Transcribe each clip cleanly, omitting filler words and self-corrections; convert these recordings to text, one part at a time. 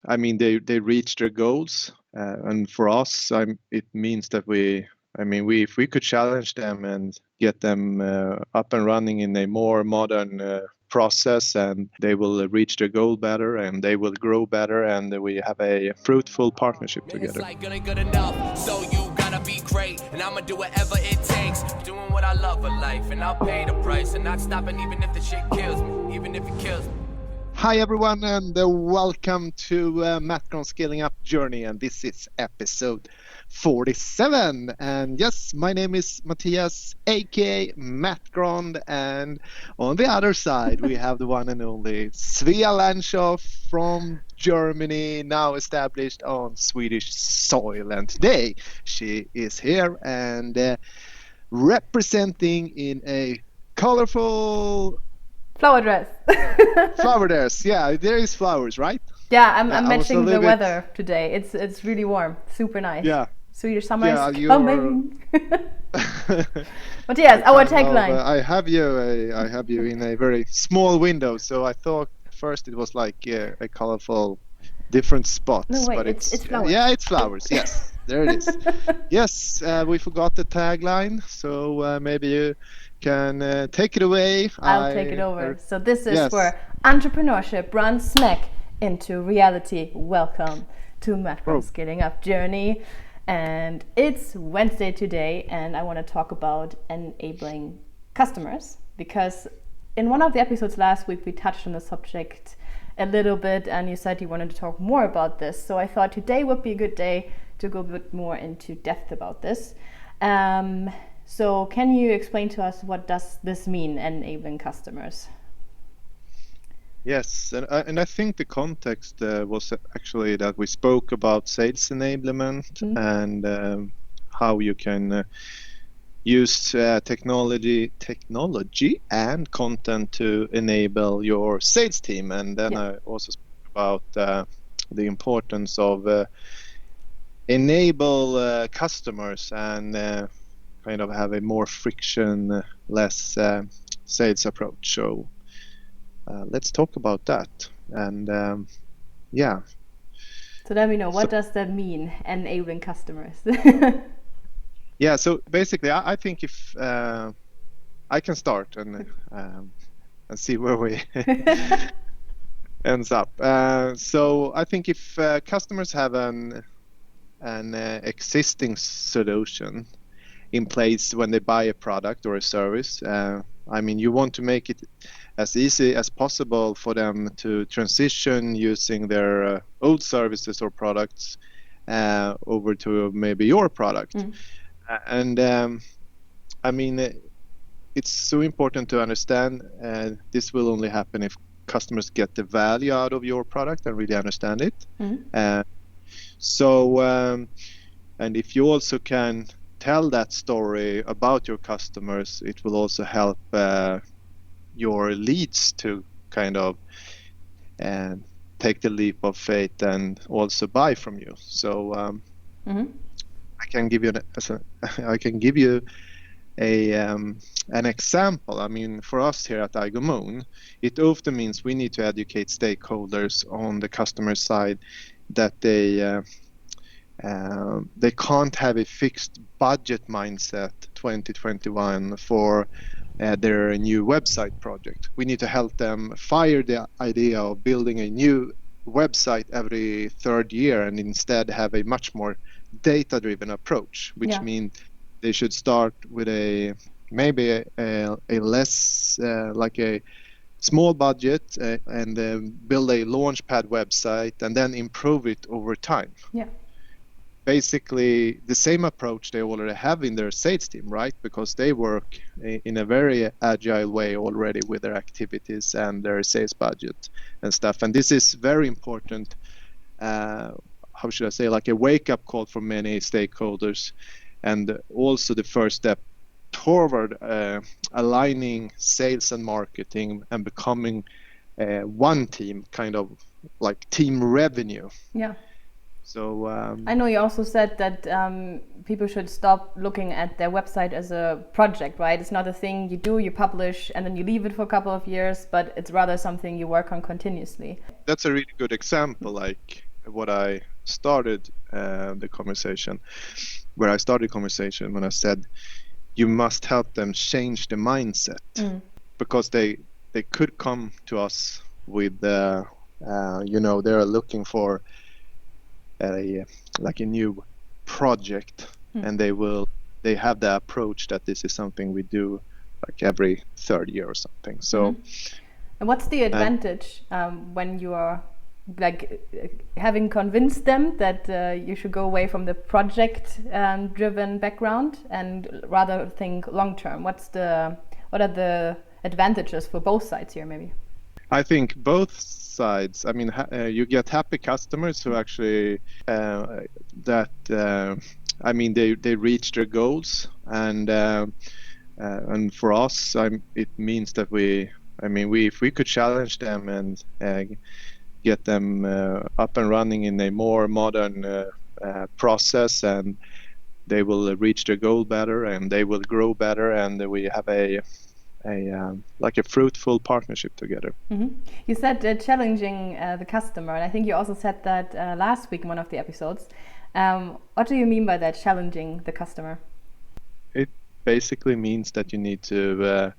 I mean, they reach their goals, and for us, it means that if we could challenge them and get them up and running in a more modern process, and they will reach their goal better, and they will grow better, and we have a fruitful partnership together. It's like good enough, so you gotta be great, and I'ma do whatever it takes, doing what I love in life, and I'll pay the price, and not stopping even if the shit kills me, even if it kills me. Hi everyone, and welcome to MattGron's Scaling Up Journey, and this is episode 47. And yes, my name is Mattias, aka MattGron, and on the other side we have the one and only Svea Landshoff from Germany, now established on Swedish soil. And today she is here and representing in a colorful flower dress. Flower dress, yeah, there is flowers, right? Yeah, I'm matching the weather today. It's really warm, super nice. Yeah. Swedish summer is coming. But yes, our tagline. I have you in a very small window, so I thought first it was like a colorful, different spots. No, wait, but it's flowers. Yeah, it's flowers. Yes, there it is. Yes, we forgot the tagline, so maybe you can take it away. I'll take it over. So this is where entrepreneurship runs smack into reality. Welcome to MattGron's Scaling Up Journey. And it's Wednesday today, and I want to talk about enabling customers, because in one of the episodes last week we touched on the subject a little bit, and you said you wanted to talk more about this. So I thought today would be a good day to go a bit more into depth about this. So can you explain to us what does this mean, enabling customers? Yes, and I think the context was actually that we spoke about sales enablement and how you can use technology and content to enable your sales team. And then I also spoke about the importance of enable customers and kind of have a more frictionless sales approach. So let's talk about that. And So let me know, what does that mean, enabling customers? Yeah, so basically I think if I can start and see where we ends up. So I think if customers have an existing solution in place when they buy a product or a service, you want to make it as easy as possible for them to transition using their old services or products over to maybe your product. And it's so important to understand this will only happen if customers get the value out of your product and really understand it. And if you also can tell that story about your customers, it will also help your leads to kind of take the leap of faith and also buy from you. So I can give you an example. I mean, for us here at iGoMoon, it often means we need to educate stakeholders on the customer side that they can't have a fixed budget mindset 2021 for their new website project. We need to help them fire the idea of building a new website every third year and instead have a much more data-driven approach, which means they should start with a less like a small budget and build a launchpad website and then improve it over time. Basically the same approach they already have in their sales team, right? Because they work in a very agile way already with their activities and their sales budget and stuff. And this is very important, how should I say, like a wake-up call for many stakeholders, and also the first step toward aligning sales and marketing and becoming one team, kind of like team revenue. So I know you also said that people should stop looking at their website as a project, right? It's not a thing you do, you publish, and then you leave it for a couple of years, but it's rather something you work on continuously. That's a really good example. Like what I started the conversation, where I started conversation when I said you must help them change the mindset, because they could come to us with they're looking for a new project, and they have the approach that this is something we do like every third year or something. So and what's the advantage when you are like having convinced them that you should go away from the project driven background and rather think long term? What are the advantages for both sides here, maybe? I think both sides. I mean, you get happy customers who actually they reach their goals, and for us, it means that if we could challenge them and get them up and running in a more modern process, and they will reach their goal better, and they will grow better, and we have a fruitful partnership together. You said challenging the customer, and I think you also said that last week in one of the episodes. What do you mean by that, challenging the customer? It basically means that you need to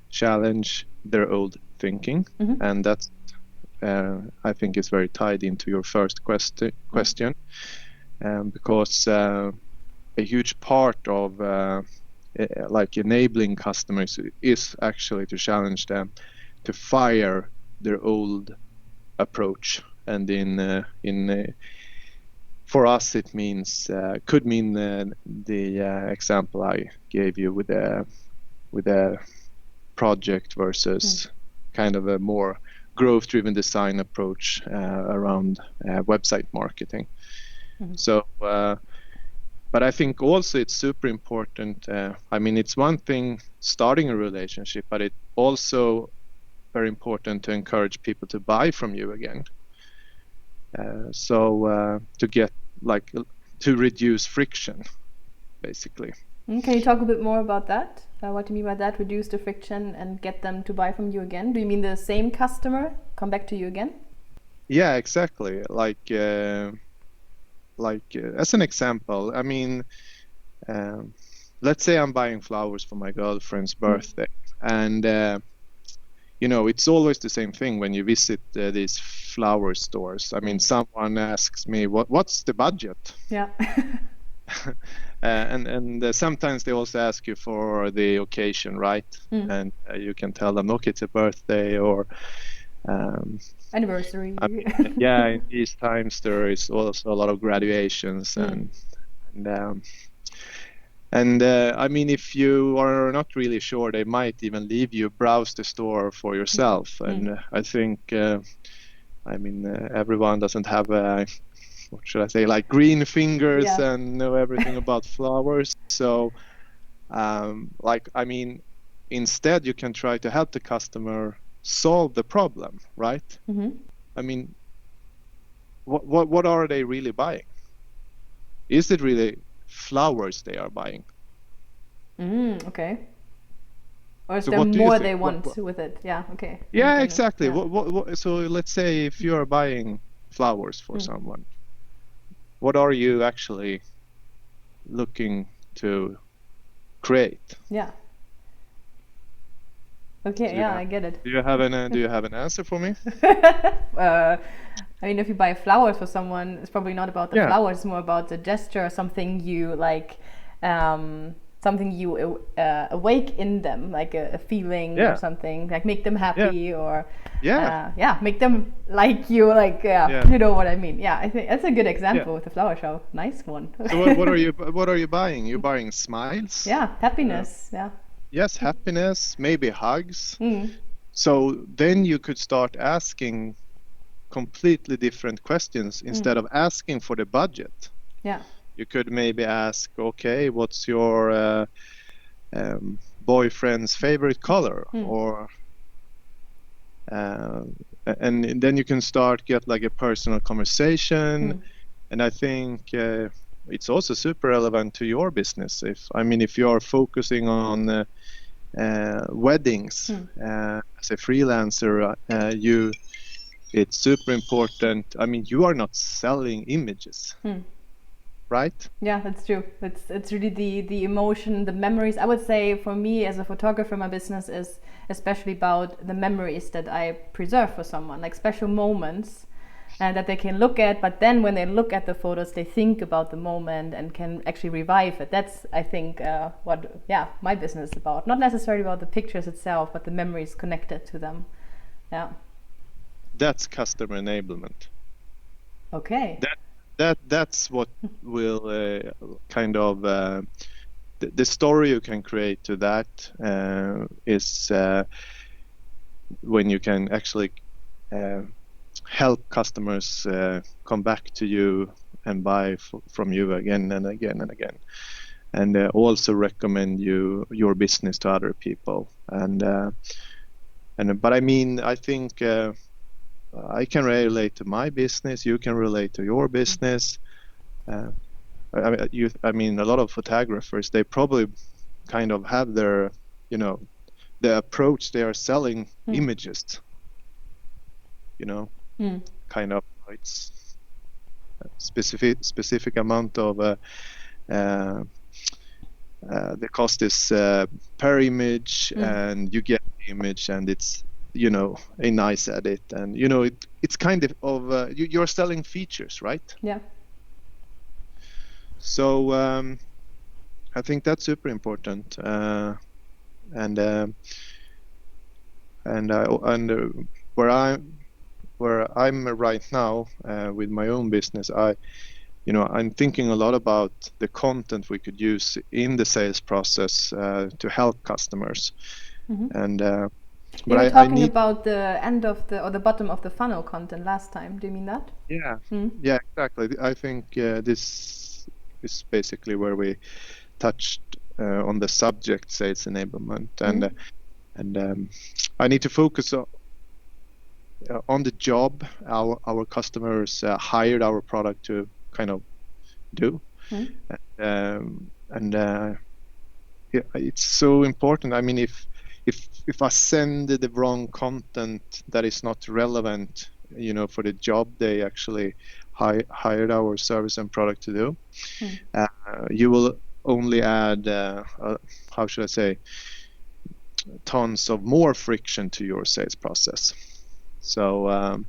challenge their old thinking, and that's I think is very tied into your first question, because a huge part of enabling customers is actually to challenge them to fire their old approach, and for us it could mean the example I gave you with a project versus kind of a more growth-driven design approach around website marketing. So but I think also it's super important. It's one thing starting a relationship, but it's also very important to encourage people to buy from you again. To get to reduce friction, basically. Can you talk a bit more about that? What do you mean by that? Reduce the friction and get them to buy from you again? Do you mean the same customer come back to you again? Yeah, exactly. As an example, let's say I'm buying flowers for my girlfriend's birthday, and it's always the same thing when you visit these flower stores. Someone asks me, what's the budget? Yeah. and sometimes they also ask you for the occasion, right? And you can tell them, okay, it's a birthday or anniversary. In these times there is also a lot of graduations, and if you are not really sure, they might even leave you browse the store for yourself. And I think everyone doesn't have what should I say, green fingers and know everything about flowers. So instead you can try to help the customer solve the problem, right? What are they really buying? Is it really flowers they are buying? Okay. Or is there more they want with it? Yeah, okay. Yeah, exactly. Yeah. So let's say if you are buying flowers for someone, what are you actually looking to create? Yeah. Okay, I get it. Do you have an answer for me? If you buy flowers for someone, it's probably not about the flowers, it's more about the gesture, something you something you awake in them, like a feeling or something, like make them happy or make them like you, you know what I mean. Yeah, I think that's a good example with the flower show. Nice one. So what are you buying? You're buying smiles? Yeah, happiness. Yes, happiness, maybe hugs. So then you could start asking completely different questions instead of asking for the budget. Yeah. You could maybe ask, okay, what's your boyfriend's favorite color? Or and then you can start get a personal conversation. And I think it's also super relevant to your business. If you are focusing on weddings as a freelancer, it's super important. I mean, you are not selling images, right? Yeah, that's true. It's really the emotion, the memories. I would say for me as a photographer, my business is especially about the memories that I preserve for someone, like special moments and that they can look at. But then when they look at the photos, they think about the moment and can actually revive it. That's, I think, what my business is about. Not necessarily about the pictures itself, but the memories connected to them. Yeah. That's customer enablement. Okay. That's what will kind of the story you can create to that is when you can actually help customers come back to you and buy from you again and again and again, and also recommend your business to other people. But I mean, I think I can relate to my business. You can relate to your business. I mean, a lot of photographers, they probably kind of have their, the approach. They are selling images. Kind of, it's a specific amount of the cost is per image, and you get the image, and it's a nice edit, and it's kind of you're selling features, right? Yeah. So I think that's super important, and where I'm right now with my own business, I'm thinking a lot about the content we could use in the sales process to help customers. And you were talking about the end of or the bottom of the funnel content last time. Do you mean that? Yeah, yeah, exactly. I think this is basically where we touched on the subject sales enablement, and I need to focus on the job our customers hired our product to kind of do, and it's so important. I mean, if I send the wrong content that is not relevant, for the job they actually hired our service and product to do, you will only add, how should I say, tons of more friction to your sales process. So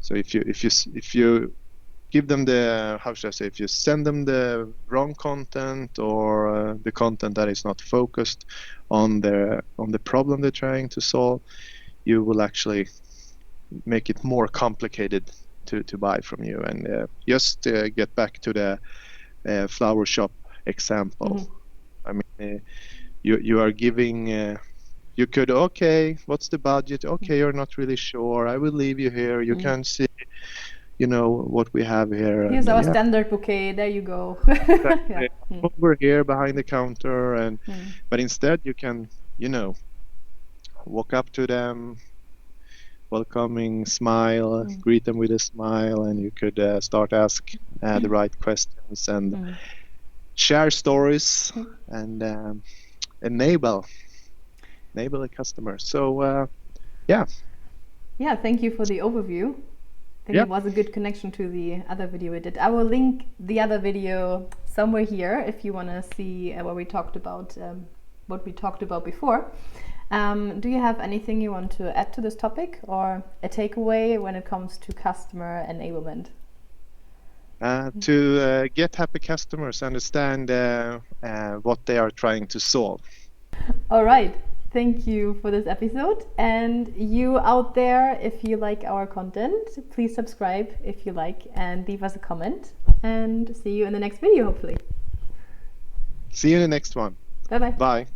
if you give them the, how should I say, if you send them the wrong content or the content that is not focused on the problem they're trying to solve, you will actually make it more complicated to buy from you. And just get back to the flower shop example. I mean, you are giving. You could, okay, what's the budget? Okay, you're not really sure. I will leave you here. You can see, what we have here. Here's our standard bouquet. There you go. Over here behind the counter, but instead you can, walk up to them, welcoming smile, greet them with a smile, and you could start ask the right questions and share stories and enable the customer. So yeah, thank you for the overview. I think it was a good connection to the other video we did. I will link the other video somewhere here if you want to see what we talked about before. Do you have anything you want to add to this topic or a takeaway when it comes to customer enablement? To get happy customers, understand what they are trying to solve. All right. Thank you for this episode. And you out there, if you like our content, please subscribe if you like and leave us a comment. And see you in the next video, hopefully. See you in the next one. Bye-bye. Bye.